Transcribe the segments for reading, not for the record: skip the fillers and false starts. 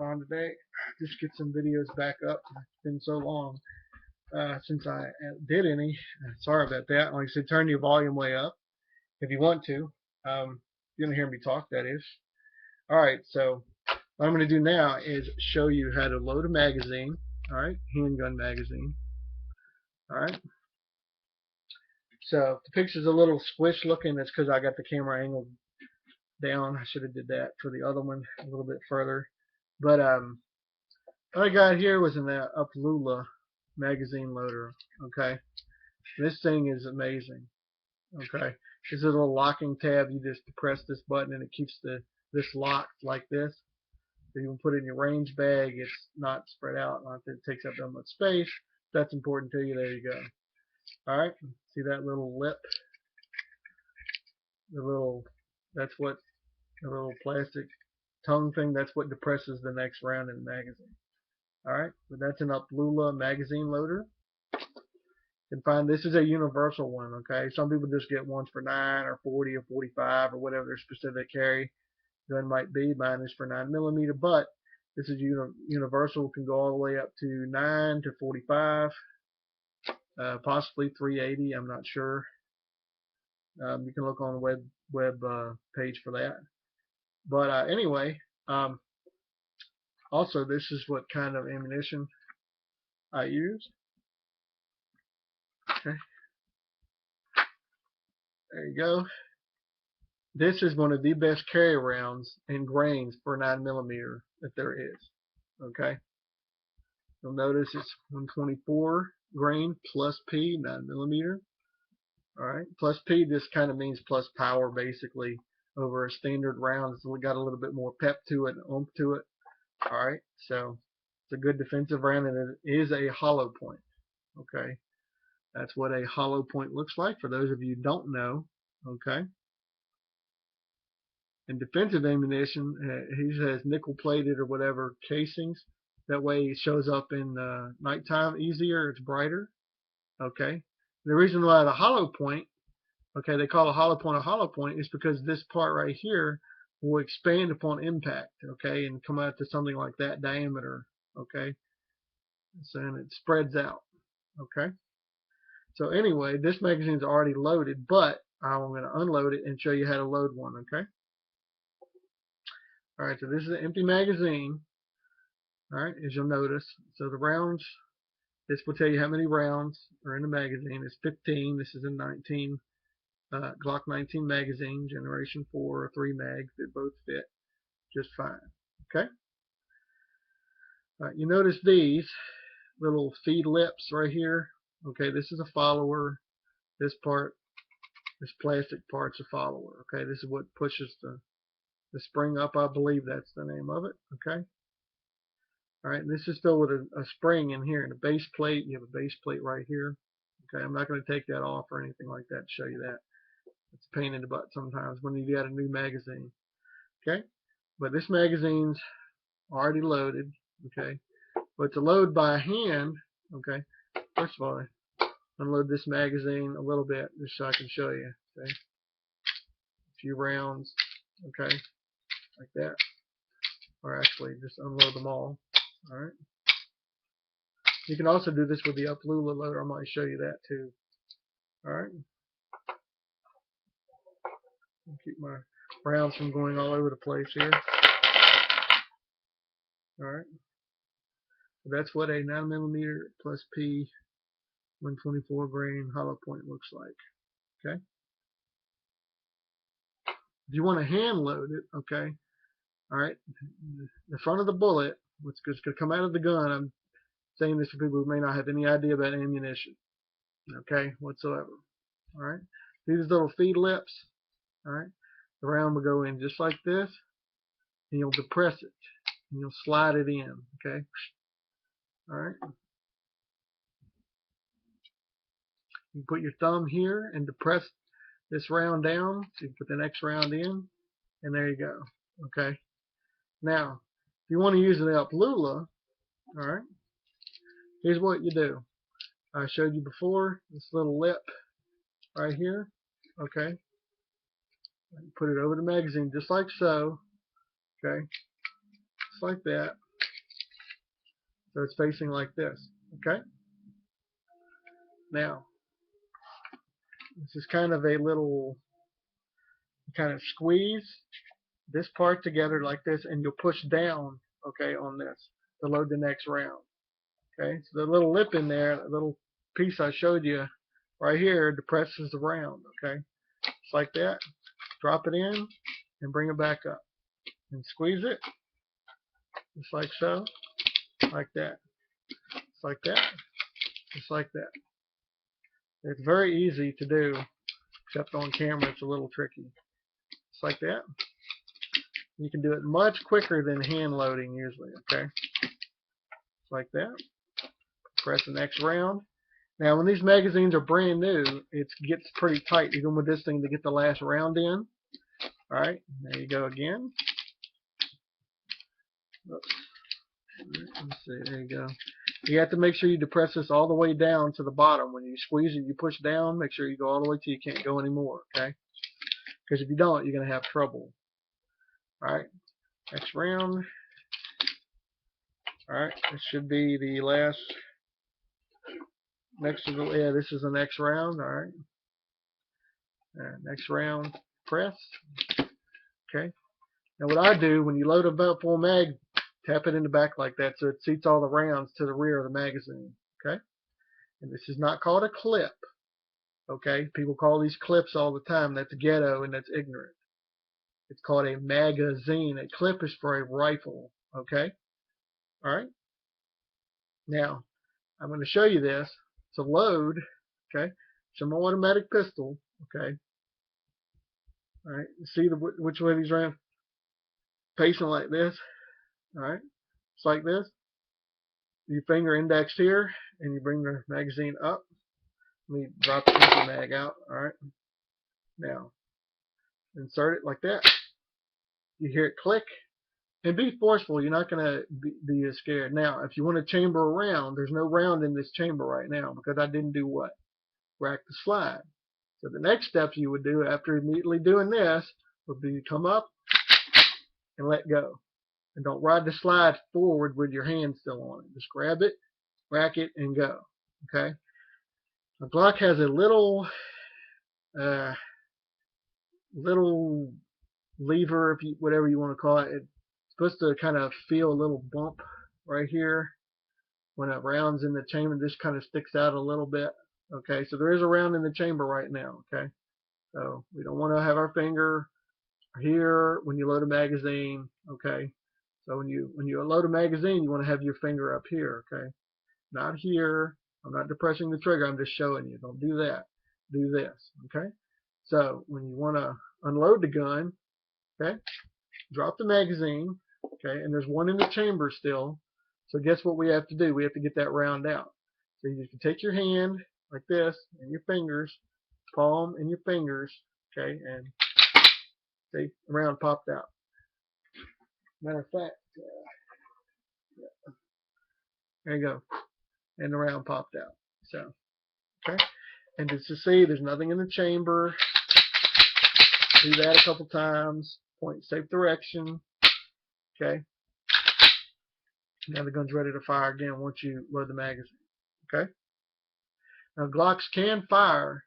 on today. Just get some videos back up. It's been so long since I did any. Sorry about that. Like I said, turn your volume way up if you want to. You don't hear me talk, that is. Alright, so what I'm going to do now is show you how to load a magazine. Alright, handgun magazine. Alright. So the picture's a little squish looking. That's because I got the camera angled down. I should have did that for the other one a little bit further. But what I got here was an Uplula magazine loader. Okay, this thing is amazing. Okay, this is a little locking tab. You just press this button and it keeps this locked like this. So you can put it in your range bag. It's not spread out. Not that it takes up that much space. If that's important to you. There you go. All right, see that little lip? That's what the little plastic tongue thing. That's what depresses the next round in the magazine. Alright, so that's an Uplula magazine loader. You can find this is a universal one, okay? Some people just get ones for 9 or 40 or 45 or whatever their specific carry gun might be. Mine is for 9mm, but this is universal. Can go all the way up to 9 to 45, possibly 380. I'm not sure. You can look on the web page for that. But anyway, also this is what kind of ammunition I use. Okay. There you go. This is one of the best carry rounds and grains for 9mm that there is. Okay. You'll notice it's 124 grain plus P 9mm. Alright. Plus P just kind of means plus power basically over a standard round. It's got a little bit more pep to it and oomph to it. Alright. So it's a good defensive round and it is a hollow point. Okay. That's what a hollow point looks like for those of you who don't know. Okay. And defensive ammunition, he has nickel plated or whatever casings. That way it shows up in nighttime easier. It's brighter. Okay. The reason why the hollow point, okay, they call a hollow point is because this part right here will expand upon impact. Okay, and come out to something like that diameter. Okay. So and it spreads out. Okay. So anyway, this magazine is already loaded, but I'm going to unload it and show you how to load one. Okay. Alright, so this is an empty magazine. Alright, as you'll notice. So the rounds, this will tell you how many rounds are in the magazine. It's 15. This is a 19 Glock 19 magazine, generation 4 or 3 mags that both fit just fine. Okay. Alright, you notice these little feed lips right here. Okay, this is a follower. This part, this plastic part's a follower. Okay, this is what pushes the spring up. I believe that's the name of it. Okay. Alright, this is filled with a spring in here and a base plate. You have a base plate right here. Okay, I'm not going to take that off or anything like that to show you that. It's a pain in the butt sometimes when you got a new magazine. Okay, but this magazine's already loaded. Okay, but to load by hand, okay, first of all, unload this magazine a little bit just so I can show you. Okay, a few rounds. Okay, like that, or actually just unload them all. Alright. You can also do this with the Uplula loader. I might show you that too. Alright. Keep my rounds from going all over the place here. Alright. So that's what a 9mm plus P 124 grain hollow point looks like. Okay. If you want to hand load it, okay. Alright. The front of the bullet, what's going to come out of the gun, I'm saying this for people who may not have any idea about ammunition. Okay, whatsoever. Alright. These little feed lips. Alright. The round will go in just like this. And you'll depress it. And you'll slide it in. Okay. Alright. You put your thumb here and depress this round down. So you put the next round in. And there you go. Okay. Now, if you want to use the Uplula, alright, here's what you do. I showed you before this little lip right here. Okay. Put it over the magazine just like so. Okay. Just like that. So it's facing like this. Okay. Now, this is kind of a little, kind of squeeze this part together like this, and you'll push down, okay, on this to load the next round. Okay, so the little lip in there, the little piece I showed you right here, depresses the round. Okay, just like that. Drop it in and bring it back up, and squeeze it, just like so, like that, just like that, just like that. It's very easy to do, except on camera it's a little tricky. Just like that. You can do it much quicker than hand loading usually. Okay, just like that. Press the next round. Now, when these magazines are brand new, it gets pretty tight, even with this thing, to get the last round in. All right, there you go again. Oops. Let's see, there you go. You have to make sure you depress this all the way down to the bottom. When you squeeze it, you push down, make sure you go all the way till you can't go anymore, okay? Because if you don't, you're going to have trouble. All right, next round. All right, this should be the last. Next to the, yeah, this is the next round. All right. Next round, press. Okay. Now what I do when you load a full mag, tap it in the back like that so it seats all the rounds to the rear of the magazine. Okay. And this is not called a clip. Okay. People call these clips all the time. That's ghetto and that's ignorant. It's called a magazine. A clip is for a rifle. Okay. All right. Now I'm going to show you this. To load, okay, semi-automatic pistol, okay. All right, see which way these rounds facing like this. All right, it's like this. You finger indexed here, and you bring the magazine up. Let me drop the empty mag out. All right, now insert it like that. You hear it click, and be forceful. You're not gonna be scared. Now, if you want to chamber a round, there's no round in this chamber right now because I didn't do what? Rack the slide. So the next step you would do after immediately doing this would be to come up and let go. And don't ride the slide forward with your hand still on it. Just grab it, rack it, and go. Okay? A Glock has a little lever, if you, whatever you want to call it. It's supposed to kind of feel a little bump right here when a round's in the chamber. This kind of sticks out a little bit. Okay, so there is a round in the chamber right now. Okay, so we don't want to have our finger here when you load a magazine. Okay, so when you load a magazine, you want to have your finger up here. Okay, not here. I'm not depressing the trigger. I'm just showing you. Don't do that. Do this. Okay, so when you want to unload the gun, okay, drop the magazine. Okay, and there's one in the chamber still. So guess what we have to do? We have to get that round out. So you can take your hand like this, and your fingers, palm and your fingers, okay, and see, the round popped out. Matter of fact, yeah. There you go, and the round popped out. So, okay, and just to see, there's nothing in the chamber. Do that a couple times. Point safe direction. Okay. Now the gun's ready to fire again once you load the magazine. Okay. Now Glocks can fire.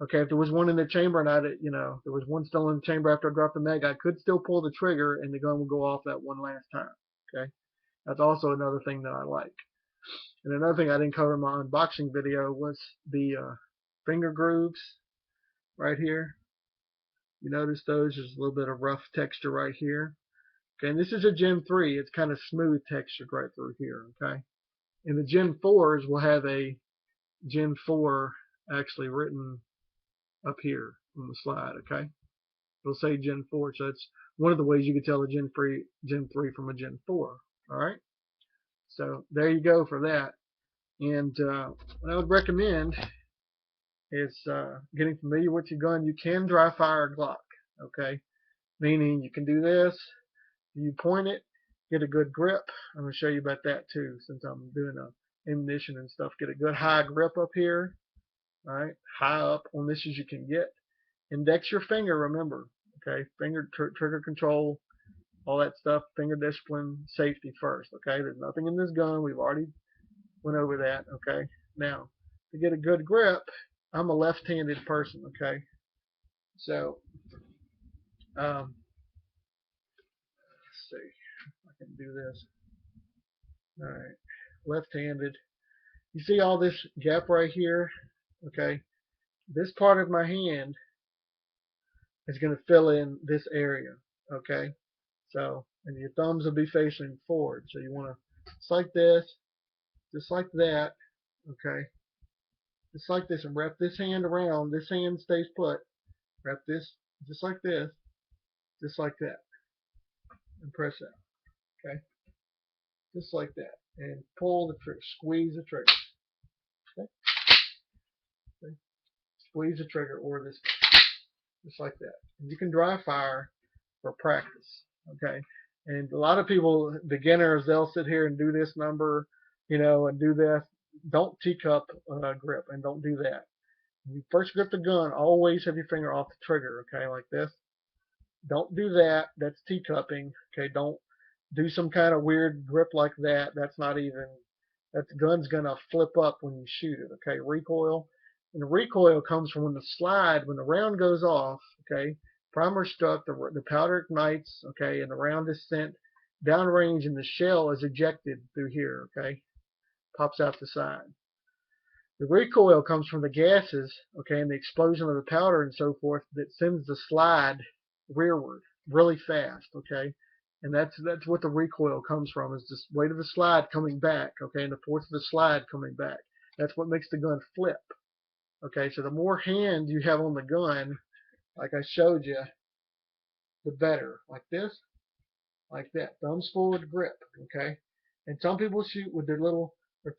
Okay, if there was one in the chamber and there was one still in the chamber after I dropped the mag, I could still pull the trigger and the gun will go off that one last time. Okay, that's also another thing that I like. And another thing I didn't cover in my unboxing video was the finger grooves right here. You notice those? There's a little bit of rough texture right here. Okay, and this is a Gen 3. It's kind of smooth textured right through here. Okay, and the Gen 4s will have a Gen 4 actually written up here on the slide. Okay, it'll say Gen 4, so it's one of the ways you can tell a Gen 3 from a Gen 4. All right, so there you go for that. And what I would recommend is getting familiar with your gun. You can dry fire a Glock. Okay, meaning you can do this. You point it, get a good grip. I'm going to show you about that too, since I'm doing ammunition and stuff. Get a good high grip up here. All right, high up on this as you can get. Index your finger, remember. Okay, finger trigger control. all that stuff, finger discipline, safety first. Okay, there's nothing in this gun. We've already went over that. Okay, now to get a good grip, I'm a left-handed person. Okay, so let's see if I can do this. All right, left-handed. You see all this gap right here? Okay, this part of my hand is going to fill in this area. Okay, so and your thumbs will be facing forward. So you want to just like this, just like that. Okay, just like this, and wrap this hand around. This hand stays put. Wrap this just like this, just like that, and press out. Okay, just like that, and pull the trigger, squeeze the trigger. Okay, okay. Squeeze the trigger, or this, just like that. And you can dry fire for practice. Okay, and a lot of people, beginners, they'll sit here and do this number, and do this. Don't teacup grip, and don't do that. When you first grip the gun, always have your finger off the trigger. Okay, like this. Don't do that. That's teacupping. Okay, don't do some kind of weird grip like that. That's not even. That gun's gonna flip up when you shoot it. Okay, recoil. And the recoil comes from when the round goes off. Okay, primer struck, the powder ignites. Okay, and the round is sent downrange, and the shell is ejected through here. Okay, pops out the side. The recoil comes from the gases, okay, and the explosion of the powder and so forth that sends the slide rearward really fast, okay, and that's what the recoil comes from, is this weight of the slide coming back, okay, and the force of the slide coming back. That's what makes the gun flip, okay. So the more hand you have on the gun, like I showed you, the better. Like this, like that, thumbs forward grip, okay. And some people shoot with their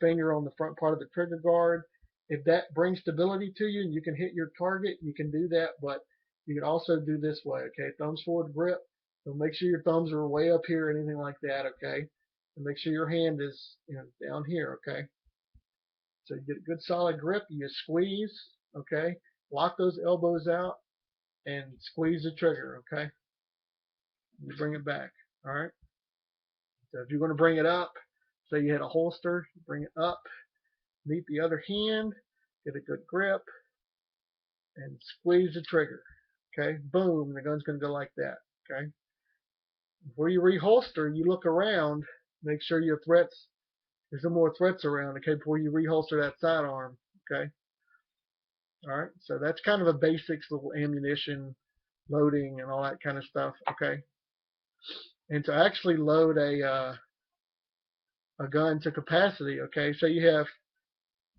finger on the front part of the trigger guard. If that brings stability to you and you can hit your target, you can do that, but you can also do this way, okay? Thumbs forward grip. So make sure your thumbs are way up here or anything like that, okay? And make sure your hand is down here, okay? So you get a good solid grip. You squeeze, okay? Lock those elbows out and squeeze the trigger, okay? You bring it back, all right? So if you're going to bring it up, say you had a holster, bring it up, meet the other hand, get a good grip, and squeeze the trigger. Okay, boom, the gun's going to go like that. Okay, before you reholster, you look around, make sure there's no more threats around. Okay, before you reholster that sidearm. Okay, all right. So that's kind of a basics, little ammunition loading and all that kind of stuff. Okay, and to actually load a gun to capacity. Okay, so you have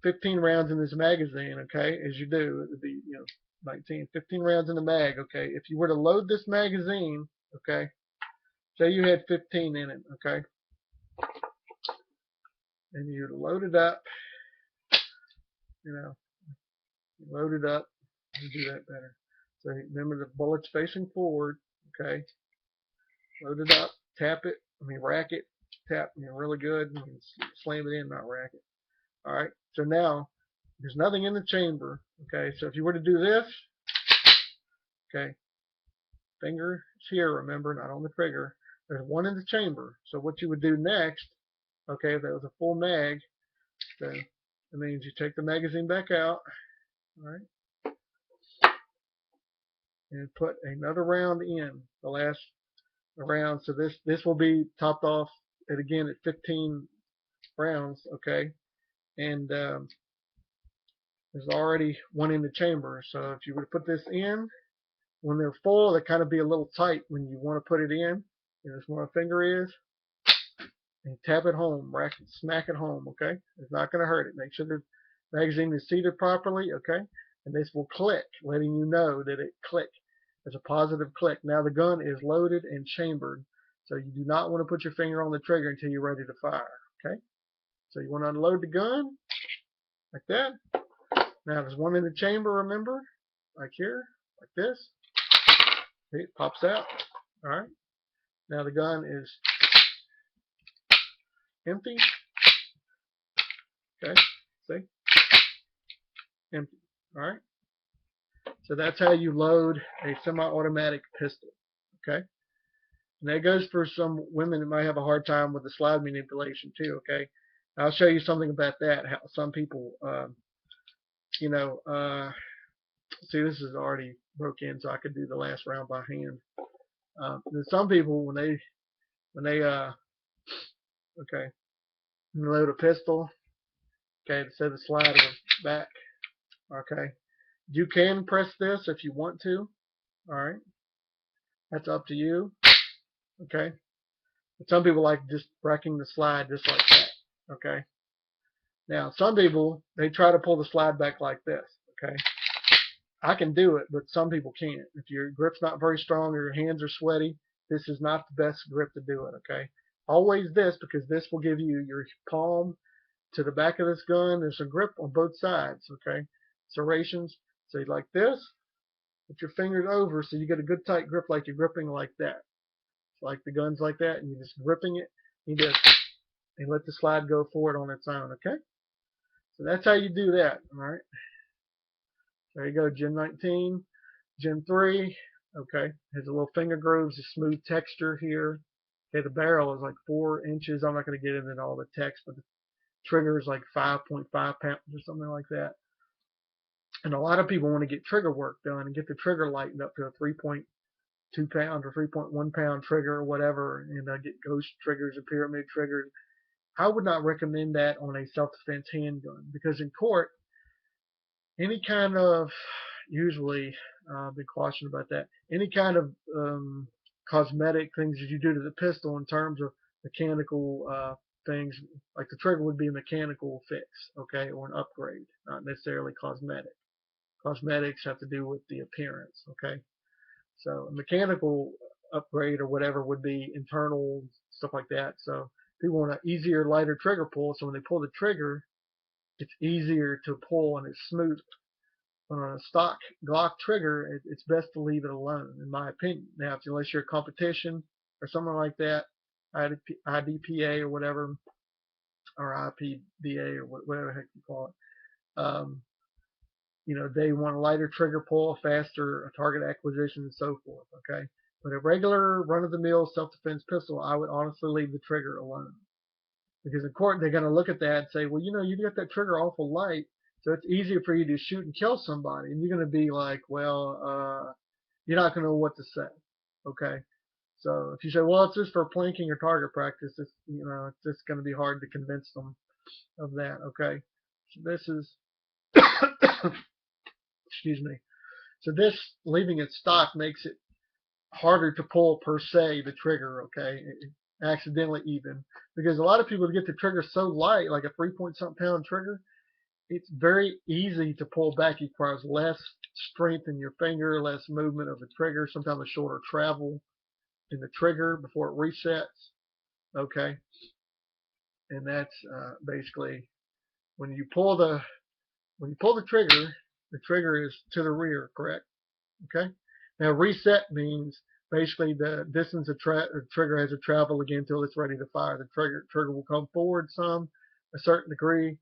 15 rounds in this magazine, okay, as you do, it would be, 15 rounds in the mag, okay. If you were to load this magazine, okay, say you had 15 in it, okay, and you load it up, load it up, you do that better. So remember the bullet's facing forward, okay, load it up, rack it, tap, really good, and slam it in, not rack it. All right, so now there's nothing in the chamber, okay, so if you were to do this, okay, finger is here, remember, not on the trigger. There's one in the chamber. So what you would do next, okay, if that was a full mag, so that means you take the magazine back out, all right, and put another round in, the last round. So this will be topped off at 15 rounds, okay, and there's already one in the chamber. So if you were to put this in, when they're full, they kind of be a little tight when you want to put it in. That's where my finger is. And tap it home, rack it, smack it home, okay? It's not going to hurt it. Make sure the magazine is seated properly, okay? And this will click, letting you know that it clicked. It's a positive click. Now the gun is loaded and chambered, so you do not want to put your finger on the trigger until you're ready to fire, okay? So you want to unload the gun, like that. Now there's one in the chamber, remember? Like here, like this. It pops out, all right? Now the gun is empty. Okay, see? Empty. All right. So that's how you load a semi-automatic pistol. Okay. And that goes for some women that might have a hard time with the slide manipulation too. Okay, I'll show you something about that. How some people, you know, see, this is already broke in, so I could do the last round by hand. There's some people when they okay, load a pistol. Okay, so the slide was back. Okay, you can press this if you want to. All right, that's up to you. Okay, but some people like just breaking the slide just like that. Okay, now some people they try to pull the slide back like this. Okay, I can do it, but some people can't. If your grip's not very strong or your hands are sweaty, this is not the best grip to do it. Okay, always this, because this will give you your palm to the back of this gun. There's a grip on both sides. Okay, serrations. So you like this, put your fingers over so you get a good tight grip, like you're gripping like that. Like the gun's like that, and you're just gripping it. You just and let the slide go forward on its own. Okay, so that's how you do that. All right. There you go, Gen 19, Gen 3. Okay, has a little finger grooves, a smooth texture here. Okay, the barrel is like 4 inches. I'm not going to get into all the text, but the trigger is like 5.5 pounds or something like that. And a lot of people want to get trigger work done and get the trigger lightened up to a 3.2 pound or 3.1 pound trigger or whatever, and get ghost triggers or pyramid triggers. I would not recommend that on a self-defense handgun, because in court, any kind of, usually, I've been cautioned about that, any kind of cosmetic things that you do to the pistol in terms of mechanical things, like the trigger would be a mechanical fix, okay, or an upgrade, not necessarily cosmetic. Cosmetics have to do with the appearance, okay? So a mechanical upgrade or whatever would be internal, stuff like that. So people want an easier, lighter trigger pull, so when they pull the trigger, it's easier to pull and it's smooth. On a stock Glock trigger, it's best to leave it alone, in my opinion. Now, unless you're a competition or something like that, IDPA or whatever, or IPBA or whatever the heck you call it, you know, they want a lighter trigger pull, faster target acquisition, and so forth. Okay, but a regular run-of-the-mill self-defense pistol, I would honestly leave the trigger alone, because in court they're going to look at that and say, well, you know, you got that trigger awful light, so it's easier for you to shoot and kill somebody, and you're going to be like, well, you're not going to know what to say. Okay, so if you say, well, it's just for planking or target practice, it's, you know, it's just going to be hard to convince them of that. Okay, so this is excuse me. So this, leaving it stock, makes it harder to pull per se, the trigger, okay, accidentally even, because a lot of people get the trigger so light, like a 3-point-something pound trigger, it's very easy to pull back. It requires less strength in your finger, less movement of the trigger, sometimes a shorter travel in the trigger before it resets, okay, and that's basically when you pull the trigger is to the rear, correct? Okay. Now reset means basically the distance the trigger has to travel again until it's ready to fire. The trigger will come forward some, a certain degree.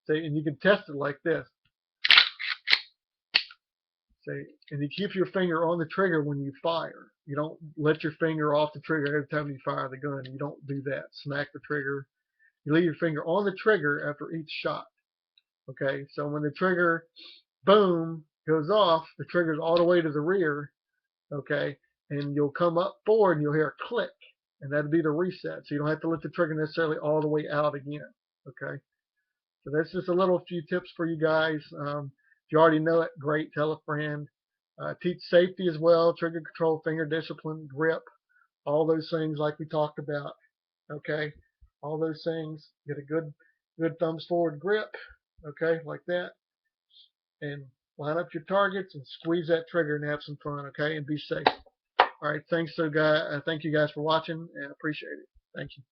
See, and you can test it like this. See, and you keep your finger on the trigger when you fire. You don't let your finger off the trigger every time you fire the gun. You don't do that. Smack the trigger. You leave your finger on the trigger after each shot. Okay, so when the trigger, boom, goes off, the trigger's all the way to the rear, okay, and you'll come up forward and you'll hear a click, and that'll be the reset. So you don't have to let the trigger necessarily all the way out again, okay. So that's just a little few tips for you guys. If you already know it, great, tell a friend. Teach safety as well, trigger control, finger discipline, grip, all those things like we talked about, okay. All those things, get a good thumbs forward grip, okay, like that, and line up your targets and squeeze that trigger and have some fun, okay, and be safe. All right, thank you guys for watching, and appreciate it. Thank you.